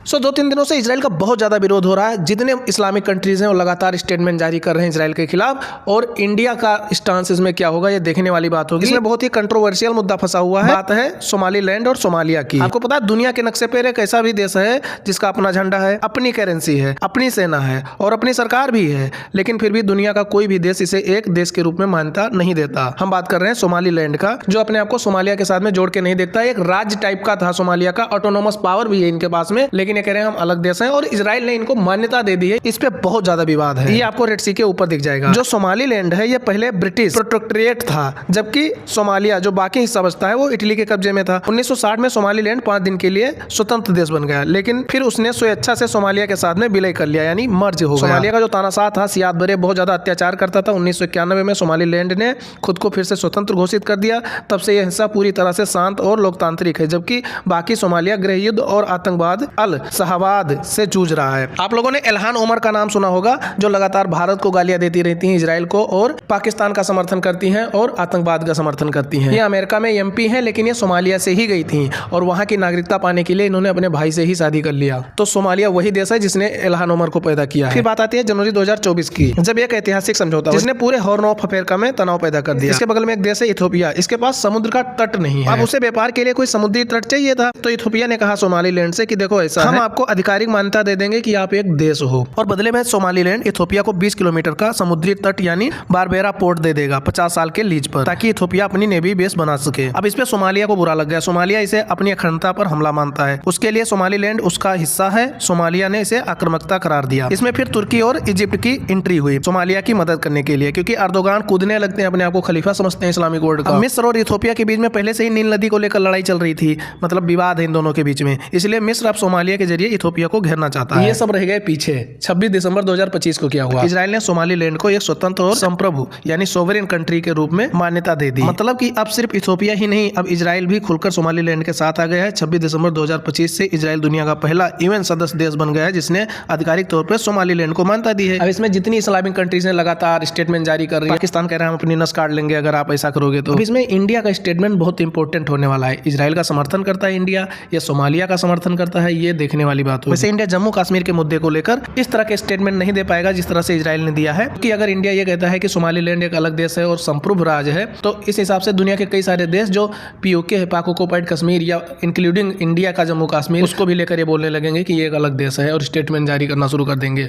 दो तीन दिनों से इजराइल का बहुत ज़्यादा विरोध हो रहा है। जितने इस्लामिक कंट्रीज़ हैं वो लगातार स्टेटमेंट जारी कर रहे हैं इजराइल के खिलाफ, और इंडिया का स्टांस इसमें क्या होगा ये देखने वाली बात होगी। इसमें बहुत ही कंट्रोवर्शियल मुद्दा फंसा हुआ है। बात है सोमालीलैंड और सोमालिया की। आपको पता है दुनिया के नक्शे पर एक ऐसा भी देश है जिसका अपना झंडा है, अपनी करेंसी है, अपनी सेना है और अपनी सरकार भी है, लेकिन फिर भी दुनिया का कोई भी देश इसे एक देश के रूप में मान्यता नहीं देता। हम बात कर रहे हैं सोमालीलैंड का, जो अपने आप को सोमालिया के साथ में जोड़ के नहीं देखता। एक राज्य टाइप का था सोमालिया का, ऑटोनोमस पावर भी है इनके पास में, लेकिन ये कह रहे हैं हम अलग देश हैं और इजराइल ने इनको मान्यता दे दी है। इस पे बहुत ज्यादा विवाद है। ये आपको रेड सी के ऊपर दिख जाएगा। जो सोमालीलैंड है ये पहले ब्रिटिश प्रोटेक्टोरेट था, जबकि सोमालिया जो बाकी हिस्सा बचता है वो इटली के कब्जे में था। 1960 में सोमालीलैंड 5 दिन के लिए स्वतंत्र देश बन गया, लेकिन फिर उसने स्वेच्छा से सोमालिया के साथ में विलय कर लिया, यानी मर्ज हो गया। सोमालिया का जो तानाशाह था सियाद बरे बहुत ज्यादा अत्याचार करता था। 1991 में सोमालीलैंड ने खुद को फिर से स्वतंत्र घोषित कर दिया। तब से यह हिस्सा पूरी तरह से शांत और लोकतांत्रिक है, जबकि बाकी सोमालिया गृह युद्ध और आतंकवाद अल शहबाद से जूझ रहा है। आप लोगों ने इल्हान ओमर का नाम सुना होगा, जो लगातार भारत को गालियां देती रहती हैं, इजराइल को, और पाकिस्तान का समर्थन करती हैं और आतंकवाद का समर्थन करती हैं। ये अमेरिका में एमपी हैं, लेकिन ये सोमालिया से ही गई थी और वहां की नागरिकता पाने के लिए इन्होंने अपने भाई से ही शादी कर लिया। तो सोमालिया वही देश है जिसने इल्हान ओमर को पैदा किया है। फिर बात आती है जनवरी 2024 की, जब एक ऐतिहासिक समझौता जिसने पूरे हॉर्न ऑफ अफ्रीका में तनाव पैदा कर दिया। इसके बगल में एक देश है इथियोपिया, इसके पास समुद्र का तट नहीं है। अब उसे व्यापार के लिए कोई समुद्री तट चाहिए था, तो इथियोपिया ने कहा सोमालीलैंड से कि देखो ऐसा हम आपको आधिकारिक मान्यता दे देंगे कि आप एक देश हो, और बदले में सोमालीलैंड इथियोपिया को 20 किलोमीटर का समुद्री तट यानी बारबेरा पोर्ट दे देगा 50 साल के लीज पर, ताकि इथियोपिया अपनी नेवी बेस बना सके। अब इस पे सोमालिया को बुरा लग गया। सोमालिया इसे अपनी अखंडता पर हमला मानता है। उसके लिए सोमालीलैंड उसका हिस्सा है। सोमालिया ने इसे आक्रामकता करार दिया। इसमें फिर तुर्की और इजिप्ट की एंट्री हुई सोमालिया की मदद करने के लिए, क्योंकि अर्दोगान कूदने लगते हैं, अपने आप को खलीफा समझते हैं इस्लामिक वर्ल्ड का। मिस्र और इथियोपिया के बीच में पहले से ही नील नदी को लेकर लड़ाई चल रही थी, मतलब विवाद है इन दोनों के बीच में, इसलिए मिस्र अब सोमालिया के जरिए इथियोपिया को घेरना चाहता है। ये सब रह गए पीछे। 26 दिसंबर 2025 को क्या हुआ, इजराइल ने सोमालीलैंड को एक स्वतंत्र और संप्रभु यानी सोवरेन कंट्री के रूप में मान्यता दे दी। मतलब कि अब सिर्फ इथियोपिया ही नहीं, अब इजराइल भी खुलकर सोमालीलैंड के साथ आ गया है। 26 दिसंबर 2025 से इजराइल दुनिया का पहला यूएन सदस्य देश बन गया है जिसने आधिकारिक तौर पर सोमालीलैंड को मान्यता दी है। अब इसमें जितनी इस्लामिक कंट्रीज ने लगातार स्टेटमेंट जारी कर रही है। पाकिस्तान कह रहा है हम अपनी नस काट लेंगे अगर आप ऐसा करोगे तो। इसमें इंडिया का स्टेटमेंट बहुत इंपॉर्टेंट होने वाला है। इजराइल का समर्थन करता है इंडिया या सोमालिया का समर्थन करता है, ये देखने वाली बात है। वैसे इंडिया जम्मू कश्मीर के मुद्दे को लेकर इस तरह के स्टेटमेंट नहीं दे पाएगा जिस तरह से इजराइल ने दिया है, कि अगर इंडिया ये कहता है कि सोमालीलैंड एक अलग देश है और संप्रभु राज्य है, तो इस हिसाब से दुनिया के कई सारे देश जो पीओके है, पाक ऑक्युपाइड कश्मीर या इंक्लूडिंग इंडिया का जम्मू कश्मीर, उसको भी लेकर ये बोलने लगेंगे कि ये एक अलग देश है और स्टेटमेंट जारी करना शुरू कर देंगे।